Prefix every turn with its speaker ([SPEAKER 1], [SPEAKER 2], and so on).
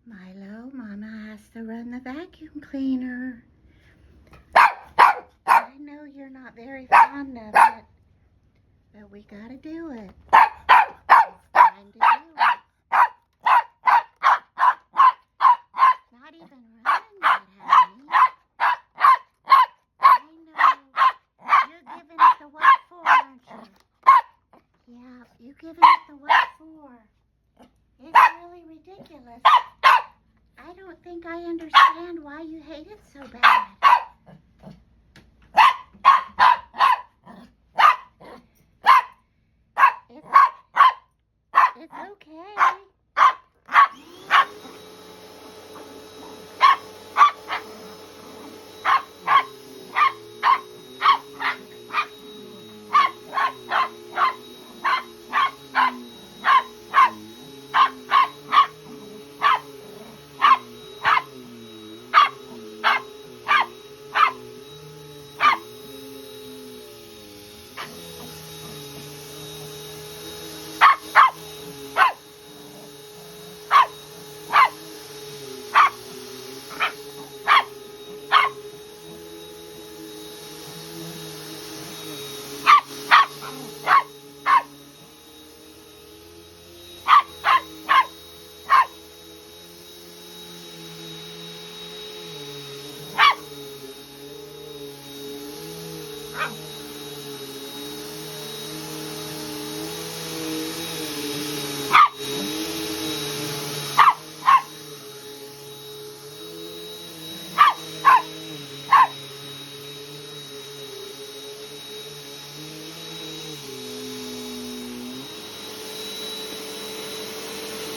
[SPEAKER 1] Milo, Mama has to run the vacuum cleaner. I know you're not very fond of it, but we gotta do it. It's time to do it. It's not even running yet, honey. I know. You're giving it the what for, aren't you? Yeah, you're giving it the what for. It's really ridiculous. I don't think I understand why you hate it so bad. It's okay. Ow.